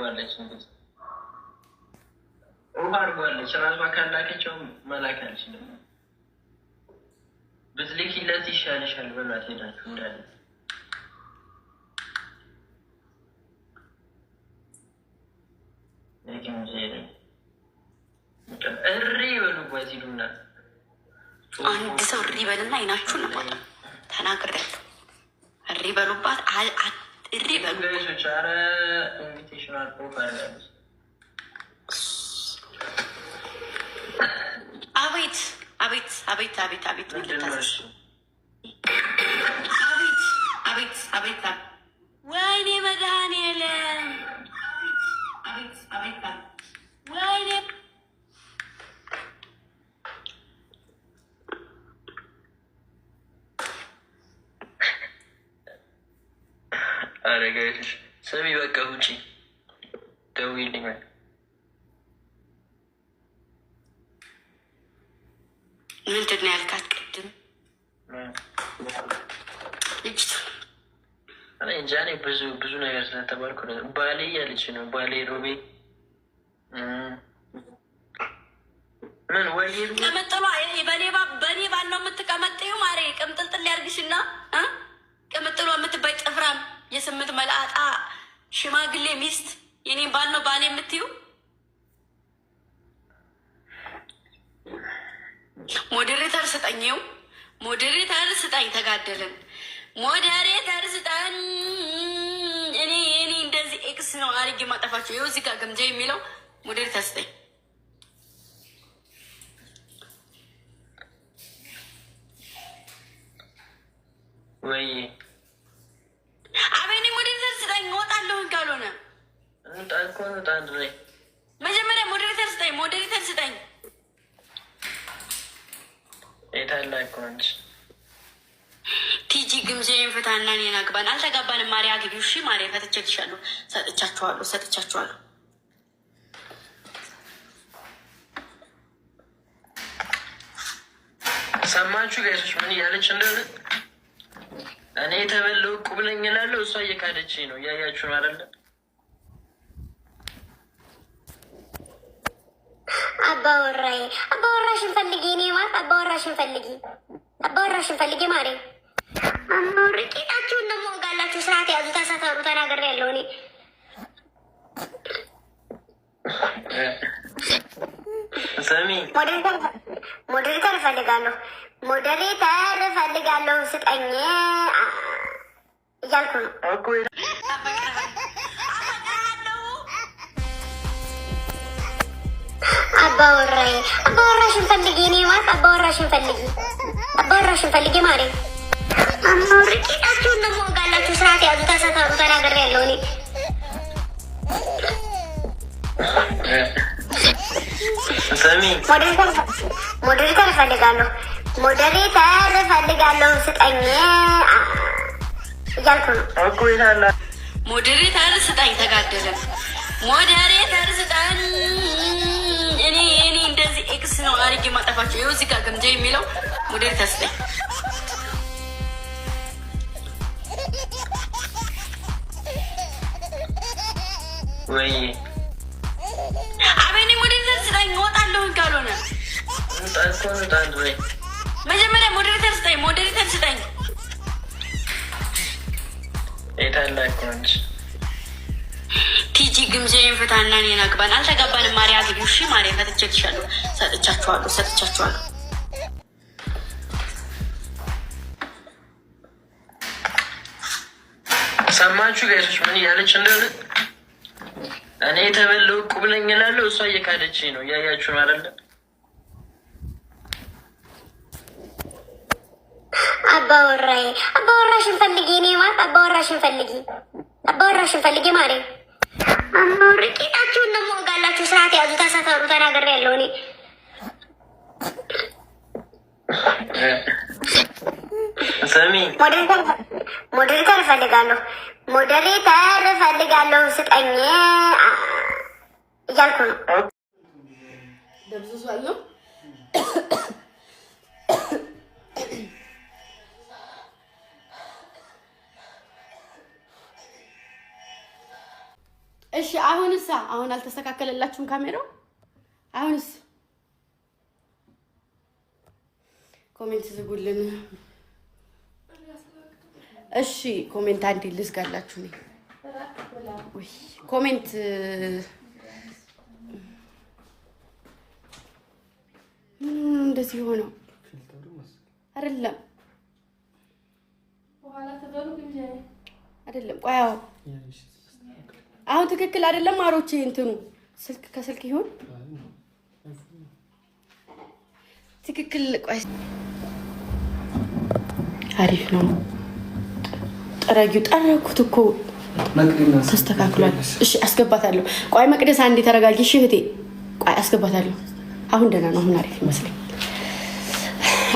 አድርጓለች ኦፍ አድርጓለች። ራሷ ካላከቸው መላክ አልችልም። ብትልኪለት ይሻልሻል። በላት ሄዳችሁ እንዳለ እሪ በሉባት ይሉና አንድ ሰው እሪ በልና አይናችሁን ነው ተናግሬያለሁ። እሪ በሉባት እሪ በሉ። ኧረ ኢንቪቴሽናል ኦፍ አድርጋለች። አቤት አቤት አቤት አቤት አቤት አቤት አቤት ወይኔ መድኃኒዓለም ወይኔ አረጋሽ ስሚ በቃ ውጪ ደውዪልኝ። ምንድን ነው ያልካት ቅድም? ልጅቱ እኔ እንጃ። እኔ ብዙ ነገር ስለተባልኩ ባሌ እያለች ነው። ባሌ ሮቤ ምን ወይ ቅምጥሏ በሌባ ነው የምትቀመጥዩ። ማሬ ቅምጥልጥል ያርግሽና ቅምጥሏ የምትባይ ጥፍራም የስምንት መልአጣ ሽማግሌ ሚስት የኔ ባል ነው ባሌ የምትዩ። ሞዴሬተር ስጠኝው፣ ሞዴሬተር ስጠኝ። ተጋደልን። ሞዴሬተር ስጠኝ። እኔ እንደዚህ ኤክስ ነው አርጌ ማጠፋቸው። ይኸው እዚህ ጋር ገምጃ የሚለው ሞዴሬተር ስጠኝ። ወይ አቤኔ ሞዴሬተር ስጠኝ። እወጣለሁኝ ካልሆነ መጀመሪያ ሞዴሬተር ስጠኝ፣ ሞዴሬተር ስጠኝ። የታላቆንች ቲጂ ግምዜን ፍታና እኔን አግባን። አልተጋባንም። ማሪያ ግቢው። እሺ ማሪያ ፈትቼልሻለሁ። ሰጥቻችኋለሁ። ሰማችሁ ጋይሶች ምን እያለች እንደሆነ? እኔ የተበለው ቁብ ነኝ እላለሁ፣ እሷ እየካደች ነው። እያያችሁ ነው አይደለ? አባወራሽን ፈልጊ። እኔ ማለት አባወራሽን ፈልጊ ማሬ። ቄጣችሁን ደግሞ ወጋላችሁ። ስርዓት ያዙ። ተሳተሩ። ተናገር ያለው እኔ ሰሚ ሞዴሬተር እፈልጋለሁ። ስጠኝ እያልኩ ነው እኮ። አባወራሽን ፈልጊ። እኔ ማለት አባወራሽን ፈልጊ ማሬ። ቄጣችሁን ደግሞ ወጋላችሁ። ስርዓት ያዙ። ተሳተሩ። ተናገር ያለው እኔ ሰሚ ሞዴሬተር እፈልጋለሁ። ስጠኝ እያልኩ ነው እኮ። ይላል ሞዴሬተር ስጠኝ። ተጋደለም። ሞዴሬተር ስጠኝ። እኔ እንደዚህ ኤክስ ነው አርጌ ማጠፋቸው። ይኸው እዚህ ጋር ገምጃ የሚለው ሞዴሬተር ስጠኝ። ወይ አቤኔ ሞዴሬተር ስጠኝ። እወጣለሁኝ ካልሆነ ወይ መጀመሪያ ሞዴሬተር ስጠኝ። የታላቆንች ቲጂ ግምዜን ፍታና እኔን አግባን። አልተጋባንም። ማሪያ ግቢው። እሺ ማሪያ ፈትቼልሻለሁ። ሰጥቻችኋለሁ። ሰማችሁ ጋይሶች ምን እያለች እንደሆነ? እኔ የተበለው ቁብ ነኝ እላለሁ፣ እሷ እየካደች ነው። እያያችሁ ነው አይደለ? አባወራሽን ፈልጊ። እኔ ማለት አባወራሽን ፈልጊ ማሬ። ቄጣችሁን ደግሞ ወጋላችሁ። ስርዓት ያዙ። ተሳተሩ። ተናገር ያለው እኔ ሰሚ ሞዴሬተር እፈልጋለሁ። ስጠኝ እያልኩ ነው ደብዝዟለሁ። እሺ አሁን አልተስተካከለላችሁም ካሜራው? አሁንስ ኮሜንት ዝጉልን። እሺ ኮሜንት አንዴ ልዝጋላችሁ ነው። ኮሜንት እንደዚህ ሆነው አይደለም አይደለም። ቆይ አሁን ትክክል አይደለም። ማሮቼ እንትኑ ስልክ ከስልክ ይሁን ትክክል። ቆይ አሪፍ ነው። ጠረኩት እኮ ተስተካክሏል። እሺ አስገባታለሁ። ቆይ መቅደስ አንዴ ተረጋጊ እሺ እህቴ። ቆይ አስገባታለሁ። አሁን ደህና ነው። አሁን አሪፍ ይመስለኝ።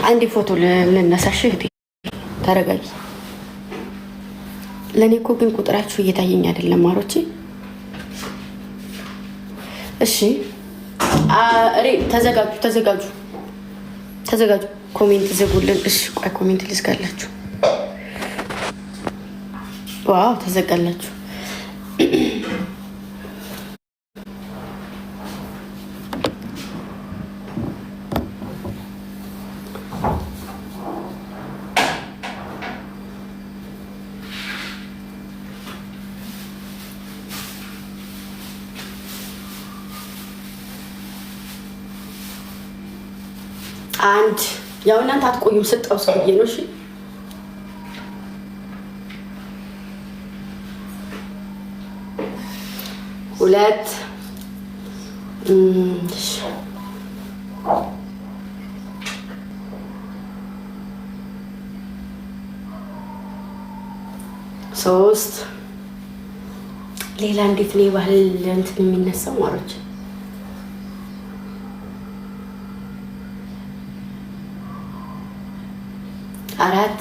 አንዴ ፎቶ ልነሳሽ እህቴ ተረጋጊ። ለኔ እኮ ግን ቁጥራችሁ እየታየኝ አይደለም ማሮቼ። እሺ ተዘጋጁ። ኮሜንት ዝጉልን። እሺ ቆይ ኮሜንት ልዝጋላችሁ። ዋው ተዘጋላችሁ። አንድ ያው እናንተ አትቆዩም ስጠው ሰውዬ ነው። እሺ ሁለት ሶስት ሌላ እንዴት ነው ባህል እንትን የሚነሳው ማሮች? አራት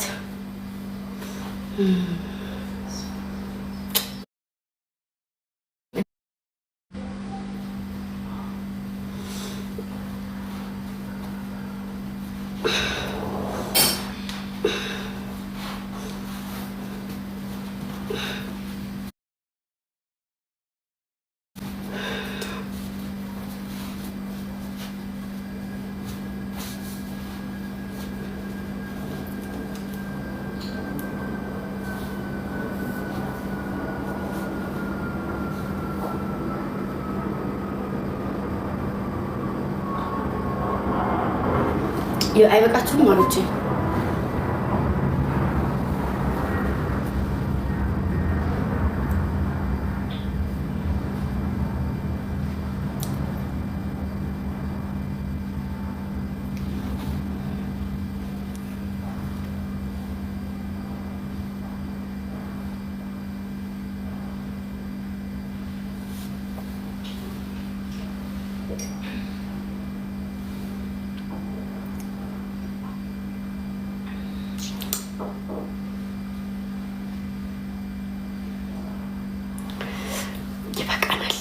አይበቃችሁም ማሮቼ? ይበቃናል።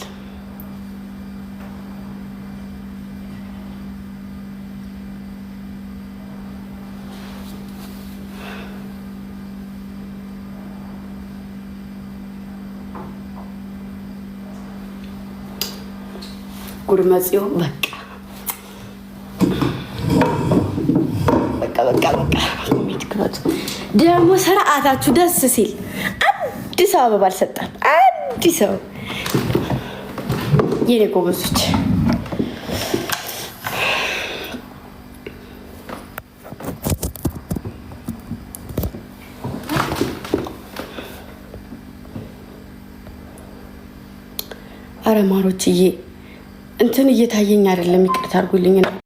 ጉርመጽዮ በቃ ደግሞ ስርዓታችሁ ደስ ሲል አዲስ አበባ አልሰጣም። አዲስ አበባ የኔ ጎበዞች አረ ማሮችዬ እንትን እየታየኝ አይደለም። ይቅርታ አድርጉልኝ።